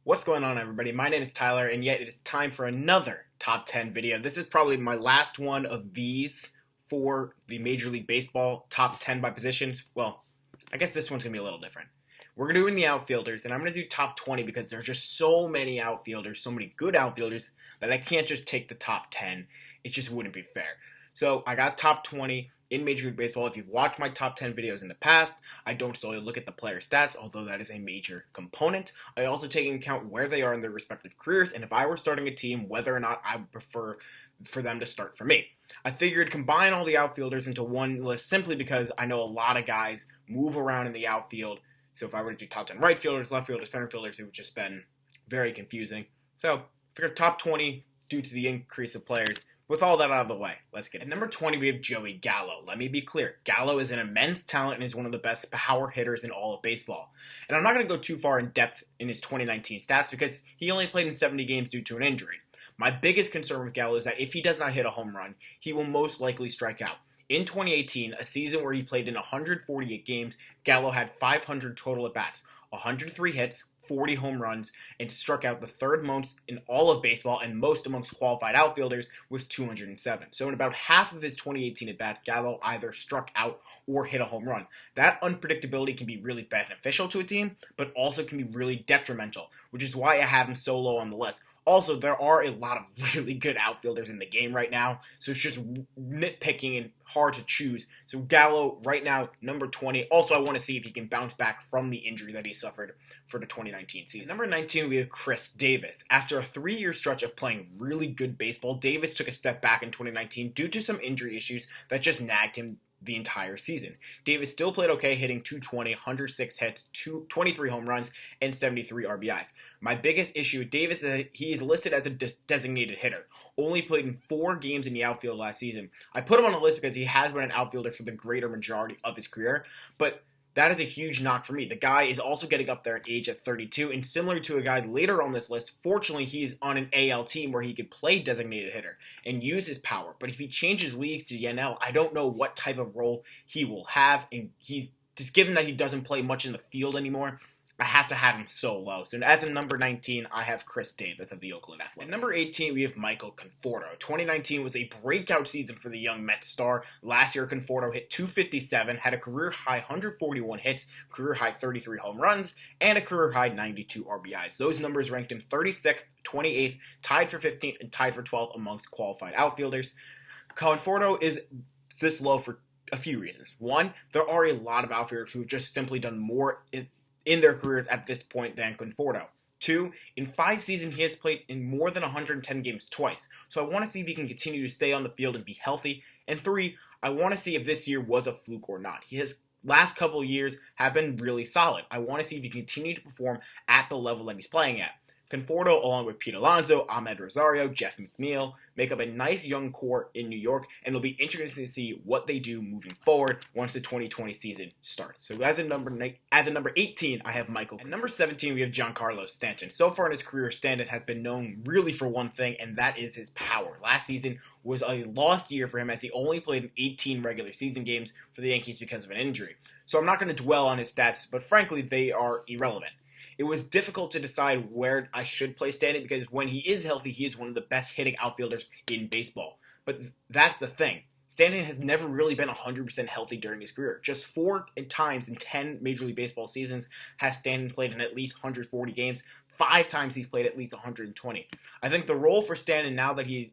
What's going on, everybody? My name is Tyler, and yet it is time for another top 10 video. This is probably my last one of these for the Major League Baseball top 10 by position. Well, I guess this one's going to be a little different. We're going to do the outfielders, and I'm going to do top 20 because there's just so many outfielders, so many good outfielders, that I can't just take the top 10. It just wouldn't be fair. So I got top 20 in Major League Baseball. If you've watched my top 10 videos in the past, I don't solely look at the player stats, although that is a major component. I also take into account where they are in their respective careers, and if I were starting a team, whether or not I would prefer for them to start for me. I figured combine all the outfielders into one list simply because I know a lot of guys move around in the outfield. So if I were to do top 10 right fielders, left fielders, center fielders, it would just been very confusing. So I figured top 20 due to the increase of players. With all that out of the way, let's get it. At number 20, we have Joey Gallo. Let me be clear. Gallo is an immense talent and is one of the best power hitters in all of baseball. And I'm not going to go too far in depth in his 2019 stats because he only played in 70 games due to an injury. My biggest concern with Gallo is that if he does not hit a home run, he will most likely strike out. In 2018, a season where he played in 148 games, Gallo had 500 total at-bats, 103 hits, 40 home runs, and struck out the third most in all of baseball and most amongst qualified outfielders with 207. So in about half of his 2018 at-bats, Gallo either struck out or hit a home run. That unpredictability can be really beneficial to a team, but also can be really detrimental, which is why I have him so low on the list. Also, there are a lot of really good outfielders in the game right now, so it's just nitpicking and hard to choose. So Gallo, right now, number 20. Also, I want to see if he can bounce back from the injury that he suffered for the 2019 season. Number 19, we have Chris Davis. After a 3-year stretch of playing really good baseball, Davis took a step back in 2019 due to some injury issues that just nagged him the entire season. Davis still played okay, hitting 220, 106 hits, 23 home runs, and 73 RBIs. My biggest issue with Davis is that he is listed as a designated hitter. Only played in 4 games in the outfield last season. I put him on the list because he has been an outfielder for the greater majority of his career, but that is a huge knock for me. The guy is also getting up there in age at 32, and similar to a guy later on this list, fortunately he's on an AL team where he could play designated hitter and use his power. But if he changes leagues to the NL, I don't know what type of role he will have, and he's just given that he doesn't play much in the field anymore, I have to have him so low. So as in number 19, I have Chris Davis of the Oakland Athletics. At number 18, we have Michael Conforto. 2019 was a breakout season for the young Mets star. Last year, Conforto hit 257, had a career-high 141 hits, career-high 33 home runs, and a career-high 92 RBIs. Those numbers ranked him 36th, 28th, tied for 15th, and tied for 12th amongst qualified outfielders. Conforto is this low for a few reasons. One, there are a lot of outfielders who have just simply done more in their careers at this point than Conforto. 2, in 5 seasons, he has played in more than 110 games twice, so I want to see if he can continue to stay on the field and be healthy. And 3, I want to see if this year was a fluke or not. His last couple of years have been really solid. I want to see if he can continue to perform at the level that he's playing at. Conforto, along with Pete Alonso, Ahmed Rosario, Jeff McNeil, make up a nice young core in New York, and it'll be interesting to see what they do moving forward once the 2020 season starts. So as a number 18, I have Michael. At number 17, we have Giancarlo Stanton. So far in his career, Stanton has been known really for one thing, and that is his power. Last season was a lost year for him as he only played in 18 regular season games for the Yankees because of an injury. So I'm not going to dwell on his stats, but frankly, they are irrelevant. It was difficult to decide where I should play Stanton because when he is healthy, he is one of the best hitting outfielders in baseball. But that's the thing. Stanton has never really been 100% healthy during his career. Just 4 times in 10 Major League Baseball seasons has Stanton played in at least 140 games. 5 times he's played at least 120. I think the role for Stanton now that he's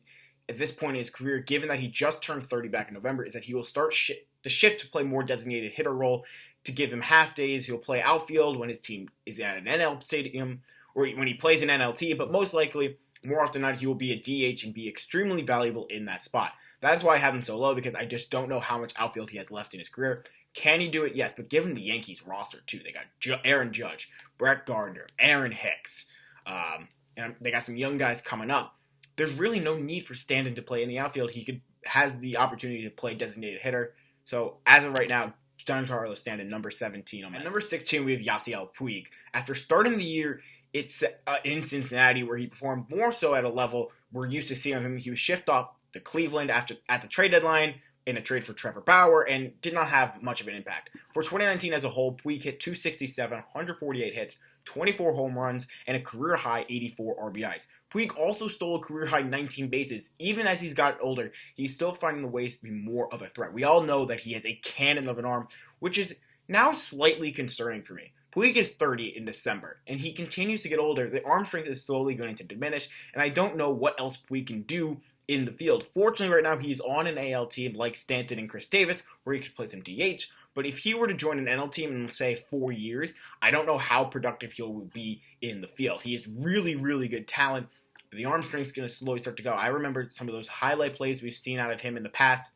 at this point in his career, given that he just turned 30 back in November, is that he will start the shift to play more designated hitter role. To give him half days, he'll play outfield when his team is at an NL stadium or when he plays an NLT, but most likely, more often than not, he will be a DH and be extremely valuable in that spot. That is why I have him so low, because I just don't know how much outfield he has left in his career. Can he do it? Yes, but given the Yankees roster, too, they got Aaron Judge, Brett Gardner, Aaron Hicks, and they got some young guys coming up. There's really no need for Stanton to play in the outfield. He has the opportunity to play designated hitter. So, as of right now, Giancarlo Stanton, number 17 on my. At number 16, we have Yasiel Puig. After starting the year in Cincinnati, where he performed more so at a level we're used to seeing him, he was shipped off to Cleveland at the trade deadline in a trade for Trevor Bauer and did not have much of an impact. For 2019 as a whole, Puig hit 267, 148 hits, 24 home runs, and a career-high 84 RBIs. Puig also stole a career-high 19 bases. Even as he's gotten older, he's still finding the ways to be more of a threat. We all know that he has a cannon of an arm, which is now slightly concerning for me. Puig is 30 in December, and he continues to get older. The arm strength is slowly going to diminish, and I don't know what else Puig can do in the field. Fortunately, right now, he's on an AL team like Stanton and Chris Davis, where he could play some DH, but if he were to join an NL team in, say, 4 years, I don't know how productive he will be in the field. He is really, really good talent, but the arm strength is going to slowly start to go. I remember some of those highlight plays we've seen out of him in the past.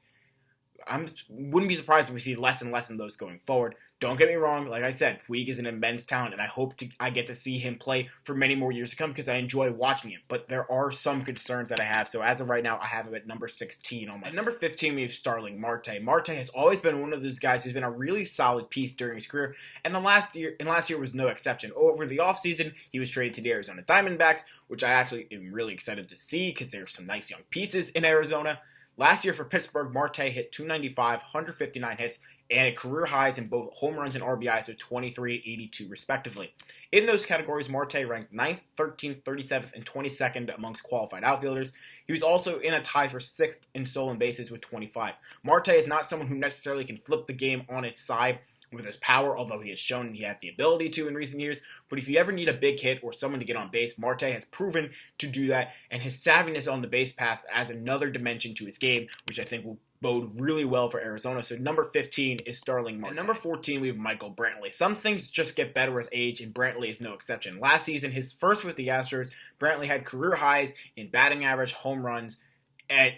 I wouldn't be surprised if we see less and less of those going forward. Don't get me wrong, like I said, Puig is an immense talent, and I hope I get to see him play for many more years to come because I enjoy watching him. But there are some concerns that I have, so as of right now, I have him at number 16 on my. At number 15, we have Starling Marte. Marte has always been one of those guys who's been a really solid piece during his career, and last year was no exception. Over the offseason, he was traded to the Arizona Diamondbacks, which I actually am really excited to see because there's some nice young pieces in Arizona. Last year for Pittsburgh, Marte hit 295, 159 hits, and a career highs in both home runs and RBIs of 23 and 82 respectively. In those categories, Marte ranked 9th, 13th, 37th, and 22nd amongst qualified outfielders. He was also in a tie for 6th in stolen bases with 25. Marte is not someone who necessarily can flip the game on its side with his power, although he has shown he has the ability to in recent years. But if you ever need a big hit or someone to get on base, Marte has proven to do that, and his savviness on the base path adds another dimension to his game, which I think will bode really well for Arizona. So number 15 is Starling Marte. At number 14, we have Michael Brantley. Some things just get better with age, and Brantley is no exception. Last season, his first with the Astros, Brantley had career highs in batting average, home runs,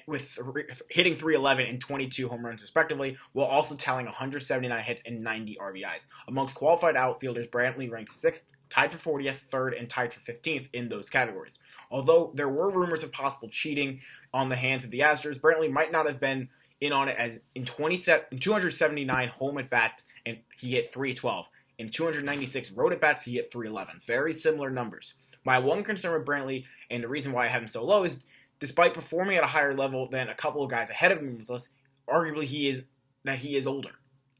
with hitting 311 and 22 home runs respectively, while also tallying 179 hits and 90 RBIs. Amongst qualified outfielders, Brantley ranked 6th, tied for 40th, 3rd, and tied for 15th in those categories. Although there were rumors of possible cheating on the hands of the Astros, Brantley might not have been in on it, as in 279 home at-bats, and he hit 312. In 296 road at-bats, he hit 311. Very similar numbers. My one concern with Brantley, and the reason why I have him so low, is despite performing at a higher level than a couple of guys ahead of him in this list, arguably he is older.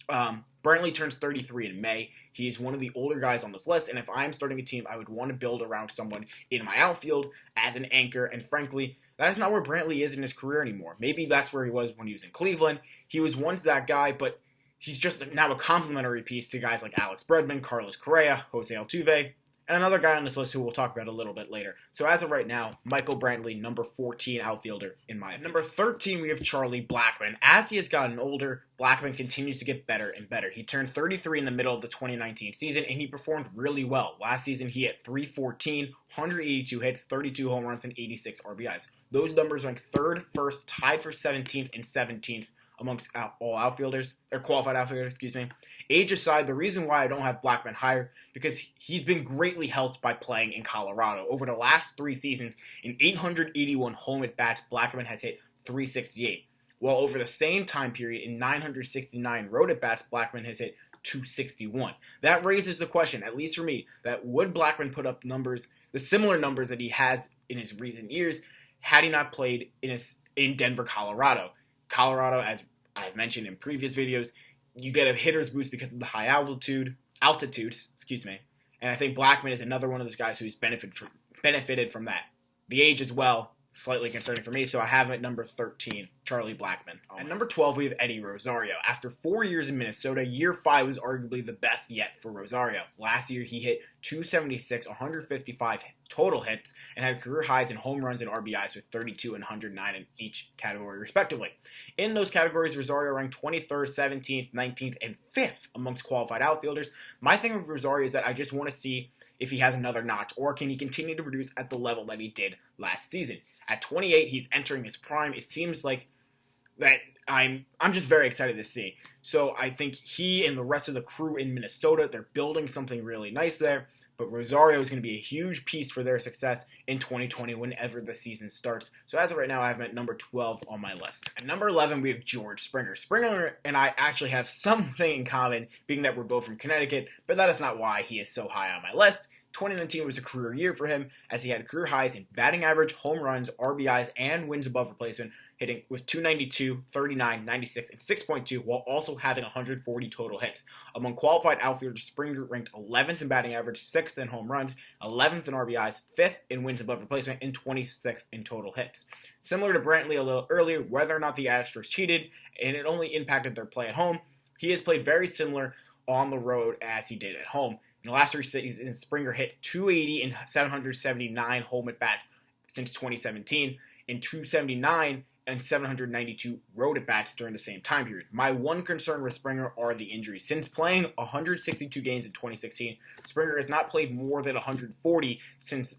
Brantley turns 33 in May. He is one of the older guys on this list, and if I'm starting a team, I would want to build around someone in my outfield as an anchor, and frankly, that is not where Brantley is in his career anymore. Maybe that's where he was when he was in Cleveland. He was once that guy, but he's just now a complementary piece to guys like Alex Bregman, Carlos Correa, Jose Altuve, and another guy on this list who we'll talk about a little bit later. So as of right now, Michael Brantley, number 14 outfielder in my opinion. Number 13, we have Charlie Blackmon. As he has gotten older, Blackmon continues to get better and better. He turned 33 in the middle of the 2019 season, and he performed really well. Last season, he hit 314, 182 hits, 32 home runs, and 86 RBIs. Those numbers rank 3rd, 1st, tied for 17th, and 17th amongst all outfielders, or qualified outfielders, Age aside, the reason why I don't have Blackmon higher, because he's been greatly helped by playing in Colorado. Over the last 3 seasons, in 881 home at-bats, Blackmon has hit 368. While over the same time period, in 969 road at-bats, Blackmon has hit 261. That raises the question, at least for me, that would Blackmon put up numbers, the similar numbers that he has in his recent years, had he not played in Denver, Colorado. Colorado, as I've mentioned in previous videos, you get a hitter's boost because of the high altitude, and I think Blackmon is another one of those guys who's benefited from that. The age as well, slightly concerning for me, so I have him at number 13, Charlie Blackmon. At number 12, we have Eddie Rosario. After 4 years in Minnesota, year 5 was arguably the best yet for Rosario. Last year, he hit 276, 155 total hits, and had career highs in home runs and RBIs with 32 and 109 in each category, respectively. In those categories, Rosario ranked 23rd, 17th, 19th, and 5th amongst qualified outfielders. My thing with Rosario is that I just want to see if he has another notch, or can he continue to produce at the level that he did last season. At 28, he's entering his prime. It seems like that I'm just very excited to see. So I think he and the rest of the crew in Minnesota, they're building something really nice there. But Rosario is going to be a huge piece for their success in 2020 whenever the season starts. So as of right now, I have him at number 12 on my list. At number 11, we have George Springer. Springer and I actually have something in common, being that we're both from Connecticut, but that is not why he is so high on my list. 2019 was a career year for him as he had career highs in batting average, home runs, RBIs, and wins above replacement, hitting with 292, 39, 96, and 6.2 while also having 140 total hits. Among qualified outfielders, Springer ranked 11th in batting average, 6th in home runs, 11th in RBIs, 5th in wins above replacement, and 26th in total hits. Similar to Brantley a little earlier, whether or not the Astros cheated, and it only impacted their play at home, he has played very similar on the road as he did at home. In the last 3 seasons, Springer hit 280 in 779 home at-bats since 2017, and 279 and 792 road at-bats during the same time period. My one concern with Springer are the injuries. Since playing 162 games in 2016, Springer has not played more than 140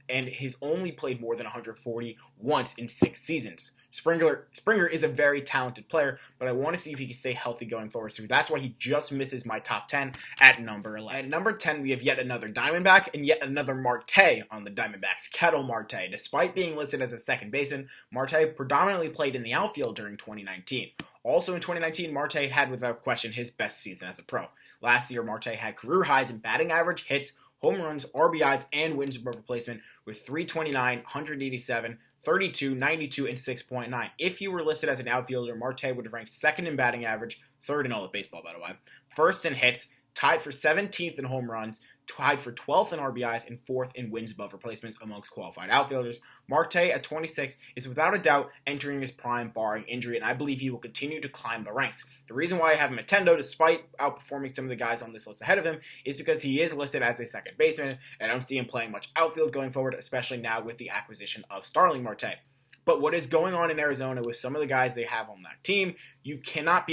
and has only played more than 140 once in 6 seasons. Springer is a very talented player, but I want to see if he can stay healthy going forward. So that's why he just misses my top 10 at number 11. At number 10, we have yet another Diamondback and yet another Marte on the Diamondbacks, Ketel Marte. Despite being listed as a second baseman, Marte predominantly played in the outfield during 2019. Also in 2019, Marte had without question his best season as a pro. Last year, Marte had career highs in batting average, hits, home runs, RBIs, and wins above replacement with 329, 187, 32, 92, and 6.9. If you were listed as an outfielder, Marte would have ranked second in batting average, third in all of baseball, by the way, first in hits, tied for 17th in home runs, tied for 12th in RBIs, and 4th in wins above replacement amongst qualified outfielders. Marte, at 26, is without a doubt entering his prime barring injury, and I believe he will continue to climb the ranks. The reason why I have him at 10, though, despite outperforming some of the guys on this list ahead of him, is because he is listed as a second baseman, and I don't see him playing much outfield going forward, especially now with the acquisition of Starling Marte. But what is going on in Arizona with some of the guys they have on that team, you can't not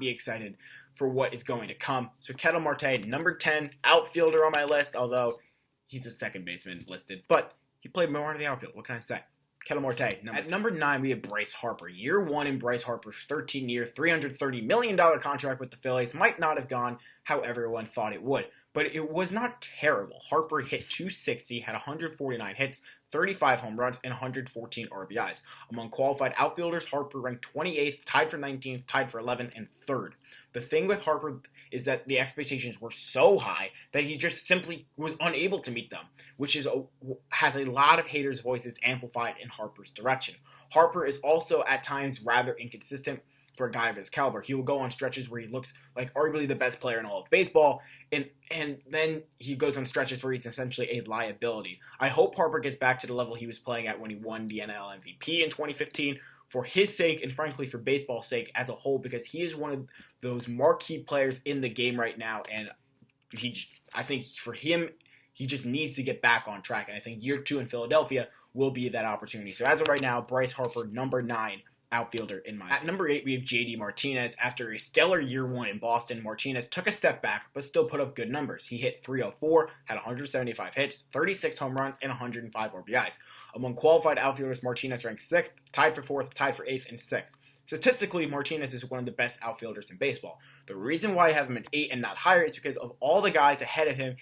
be excited for what is going to come. So Ketel Marte, number 10, outfielder on my list, although he's a second baseman listed, but he played more in the outfield. What can I say? Ketel Marte. At number 9, we have Bryce Harper. Year 1 in Bryce Harper's 13-year, $330 million contract with the Phillies might not have gone how everyone thought it would, but it was not terrible. Harper hit 260, had 149 hits, 35 home runs, and 114 RBIs. Among qualified outfielders, Harper ranked 28th, tied for 19th, tied for 11th, and 3rd. The thing with Harper is that the expectations were so high that he just simply was unable to meet them, which has a lot of haters' voices amplified in Harper's direction. Harper is also at times rather inconsistent for a guy of his caliber. He will go on stretches where he looks like arguably the best player in all of baseball, and then he goes on stretches where he's essentially a liability. I hope Harper gets back to the level he was playing at when he won the NL MVP in 2015 for his sake and frankly for baseball's sake as a whole, because he is one of those marquee players in the game right now, and I think for him, he just needs to get back on track, and I think year 2 in Philadelphia will be that opportunity. So as of right now, Bryce Harper, number 9, outfielder in my. At number 8, we have JD Martinez. After a stellar year 1 in Boston, Martinez took a step back, but still put up good numbers. He hit 304, had 175 hits, 36 home runs, and 105 RBIs. Among qualified outfielders, Martinez ranked 6th, tied for 4th, tied for 8th, and 6th. Statistically, Martinez is one of the best outfielders in baseball. The reason why I have him at 8 and not higher is because of all the guys ahead of him.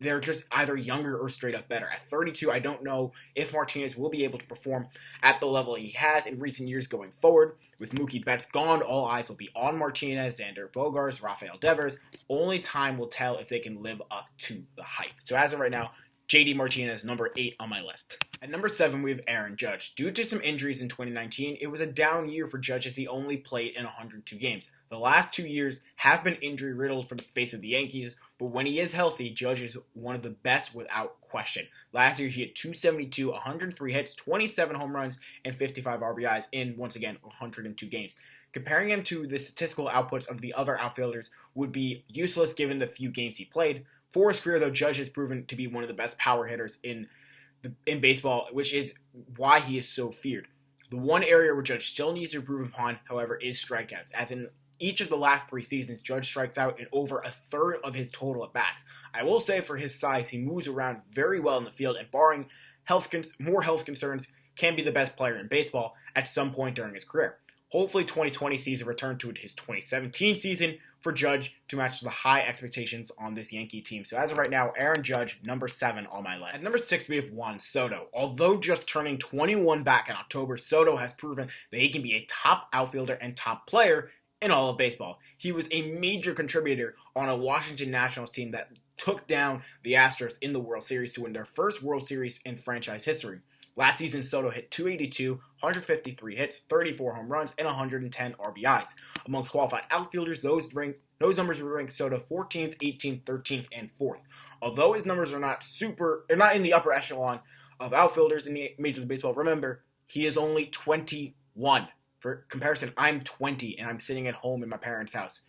They're just either younger or straight up better. At 32, I don't know if Martinez will be able to perform at the level he has in recent years going forward. With Mookie Betts gone, all eyes will be on Martinez, Xander Bogaerts, Rafael Devers. Only time will tell if they can live up to the hype. So as of right now, JD Martinez, number 8 on my list. At number 7, we have Aaron Judge. Due to some injuries in 2019, it was a down year for Judge as he only played in 102 games. The last 2 years have been injury-riddled for the face of the Yankees, but when he is healthy, Judge is one of the best without question. Last year, he had 272, 103 hits, 27 home runs, and 55 RBIs in, once again, 102 games. Comparing him to the statistical outputs of the other outfielders would be useless given the few games he played. For his career, though, Judge has proven to be one of the best power hitters in baseball, which is why he is so feared. The one area where Judge still needs to improve upon, however, is strikeouts. As in each of the last 3 seasons, Judge strikes out in over a third of his total at-bats. I will say for his size, he moves around very well in the field, and barring more health concerns, can be the best player in baseball at some point during his career. Hopefully 2020 sees a return to his 2017 season for Judge to match the high expectations on this Yankee team. So as of right now, Aaron Judge, number 7 on my list. At number 6, we have Juan Soto. Although just turning 21 back in October, Soto has proven that he can be a top outfielder and top player in all of baseball. He was a major contributor on a Washington Nationals team that took down the Astros in the World Series to win their first World Series in franchise history. Last season, Soto hit 282, 153 hits, 34 home runs, and 110 RBIs. Amongst qualified outfielders, those numbers would rank Soto 14th, 18th, 13th, and 4th. Although his numbers are not in the upper echelon of outfielders in the Major League Baseball, remember, he is only 21. For comparison, I'm 20, and I'm sitting at home in my parents' house.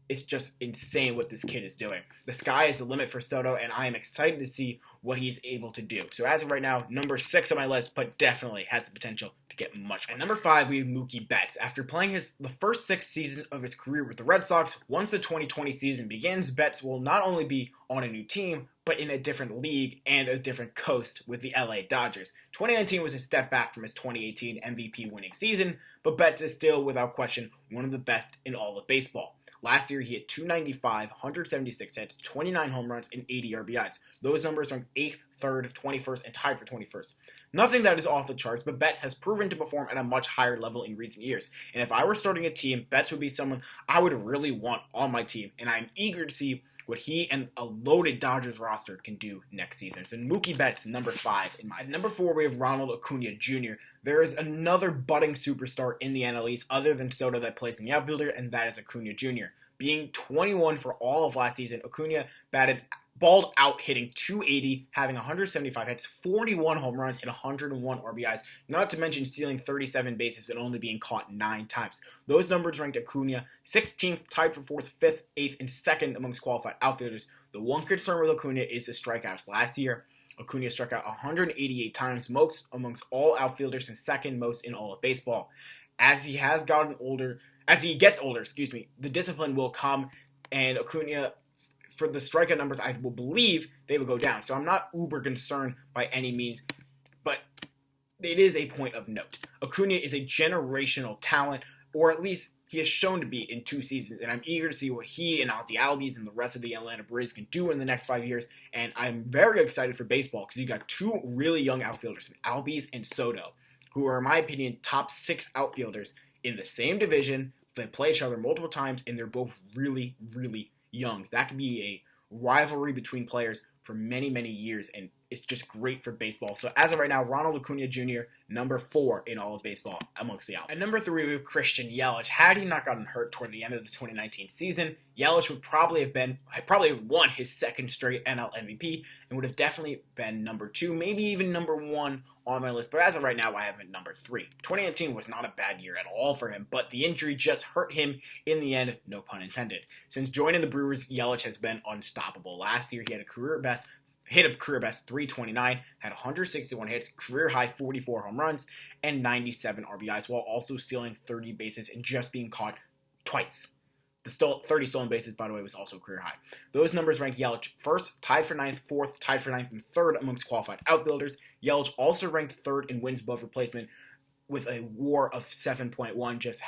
It's just insane what this kid is doing. The sky is the limit for Soto, and I am excited to see what he's able to do. So as of right now, number 6 on my list, but definitely has the potential to get much. At number 5, we have Mookie Betts. After playing the first 6 seasons of his career with the Red Sox, once the 2020 season begins, Betts will not only be on a new team, but in a different league and a different coast with the LA Dodgers. 2019 was a step back from his 2018 MVP winning season, but Betts is still, without question, one of the best in all of baseball. Last year, he had 295, 176 hits, 29 home runs, and 80 RBIs. Those numbers are 8th, 3rd, 21st, and tied for 21st. Nothing that is off the charts, but Betts has proven to perform at a much higher level in recent years. And if I were starting a team, Betts would be someone I would really want on my team, and I'm eager to see what he and a loaded Dodgers roster can do next season. So Mookie Betts, number 5 in my. At number 4, we have Ronald Acuna Jr. There is another budding superstar in the NL East other than Soto that plays in the outfielder, and that is Acuna Jr. Being 21 for all of last season, Acuna balled out hitting 280, having 175 hits, 41 home runs, and 101 RBIs, not to mention stealing 37 bases and only being caught 9 times. Those numbers ranked Acuna 16th, tied for 4th, 5th, 8th, and 2nd amongst qualified outfielders. The one concern with Acuna is the strikeouts. Last year, Acuna struck out 188 times, most amongst all outfielders and 2nd most in all of baseball. As he gets older, the discipline will come, and Acuna, for the strikeout numbers, I will believe they will go down. So I'm not uber concerned by any means, but it is a point of note. Acuna is a generational talent, or at least he has shown to be in 2 seasons, and I'm eager to see what he and Ozzy Albies and the rest of the Atlanta Braves can do in the next 5 years, and I'm very excited for baseball because you got 2 really young outfielders, Albies and Soto, who are, in my opinion, top 6 outfielders in the same division. They play each other multiple times, and they're both really, really young. That could be a rivalry between players for many, many years, and it's just great for baseball. So as of right now, Ronald Acuna Jr., number 4 in all of baseball amongst the outfield. At number 3, we have Christian Yelich. Had he not gotten hurt toward the end of the 2019 season, Yelich would probably have won his 2nd straight NL MVP and would have definitely been number 2, maybe even number 1 on my list. But as of right now, I have him at number 3. 2018 was not a bad year at all for him, but the injury just hurt him in the end, no pun intended. Since joining the Brewers, Yelich has been unstoppable. Last year, he had a career best 329, had 161 hits, career high 44 home runs, and 97 RBIs, while also stealing 30 bases and just being caught twice. The 30 stolen bases, by the way, was also career high. Those numbers rank Yelich 1st, tied for 9th, 4th, tied for 9th, and 3rd amongst qualified outfielders. Yelich also ranked 3rd in wins above replacement with a WAR of 7.1, just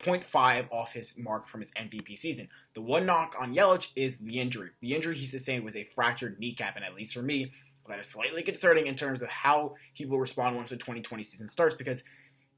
0.5 off his mark from his MVP season. The one knock on Yelich is the injury. The injury he sustained was a fractured kneecap, and at least for me, that is slightly concerning in terms of how he will respond once the 2020 season starts, because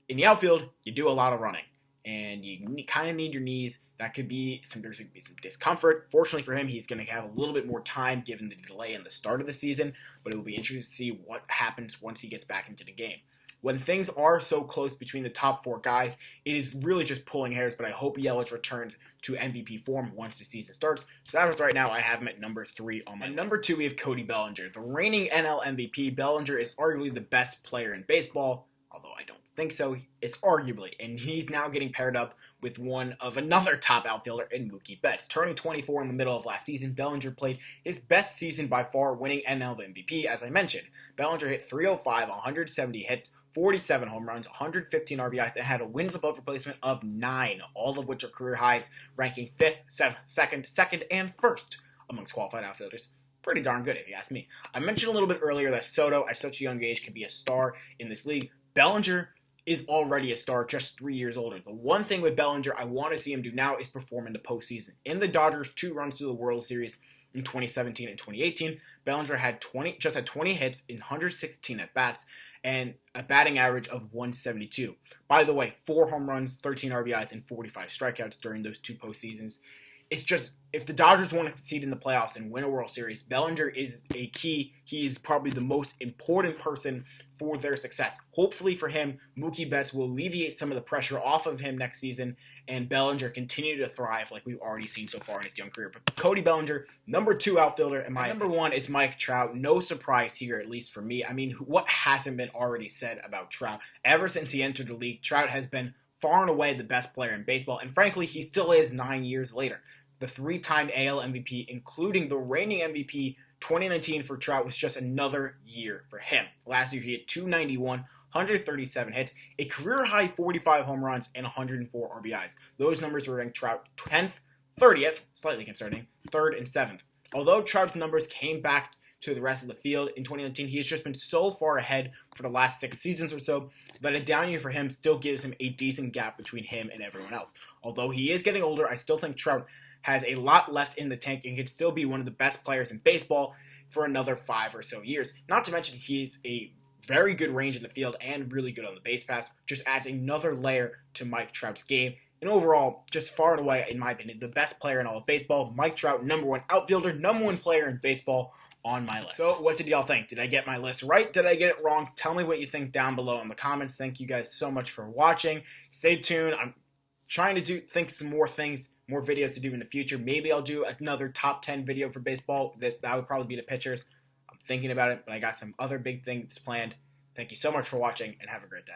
in the outfield, you do a lot of running, and you kind of need your knees. There's going to be some discomfort. Fortunately for him, he's going to have a little bit more time given the delay in the start of the season, but it will be interesting to see what happens once he gets back into the game. When things are so close between the top 4 guys, it is really just pulling hairs, but I hope Yelich returns to MVP form once the season starts. So that was right now, I have him at number 3 on my list. At number 2, we have Cody Bellinger. The reigning NL MVP, Bellinger is arguably the best player in baseball, although I don't think so. It's arguably, and he's now getting paired up with another top outfielder in Mookie Betts. Turning 24 in the middle of last season, Bellinger played his best season by far, winning NL MVP, as I mentioned. Bellinger hit 305, 170 hits, 47 home runs, 115 RBIs, and had a wins above replacement of 9, all of which are career highs, ranking 5th, 7th, 2nd, and 1st amongst qualified outfielders. Pretty darn good, if you ask me. I mentioned a little bit earlier that Soto, at such a young age, can be a star in this league. Bellinger is already a star, just 3 years older. The one thing with Bellinger I want to see him do now is perform in the postseason. In the Dodgers' 2 runs to the World Series in 2017 and 2018, Bellinger had 20 hits in 116 at-bats, and a batting average of 172. By the way, 4 home runs, 13 RBIs, and 45 strikeouts during those 2 postseasons. it's just, if the Dodgers want to succeed in the playoffs and win a World Series, Bellinger is a key. He is probably the most important person for their success. Hopefully for him, Mookie Betts will alleviate some of the pressure off of him next season, and Bellinger continue to thrive like we've already seen so far in his young career. But Cody Bellinger, number 2 outfielder, and my number 1 is Mike Trout. No surprise here, at least for me. I mean, what hasn't been already said about Trout? Ever since he entered the league, Trout has been far and away the best player in baseball, and frankly, he still is 9 years later. The 3-time AL MVP, including the reigning MVP, 2019 for Trout was just another year for him. Last year, he had 291, 137 hits, a career-high 45 home runs, and 104 RBIs. Those numbers were ranked Trout 10th, 30th, slightly concerning, 3rd, and 7th. Although Trout's numbers came back to the rest of the field in 2019, he has just been so far ahead for the last 6 seasons or so that a down year for him still gives him a decent gap between him and everyone else. Although he is getting older, I still think Trout has a lot left in the tank and can still be one of the best players in baseball for another 5 or so years. Not to mention he's a very good range in the field and really good on the base pass. Just adds another layer to Mike Trout's game. And overall, just far and away, in my opinion, the best player in all of baseball. Mike Trout, number 1 outfielder, number 1 player in baseball on my list. So what did y'all think? Did I get my list right? Did I get it wrong? Tell me what you think down below in the comments. Thank you guys so much for watching. Stay tuned. I'm trying to think some more things, more videos to do in the future. Maybe I'll do another top 10 video for baseball. That would probably be the pitchers. I'm thinking about it, but I got some other big things planned. Thank you so much for watching, and have a great day.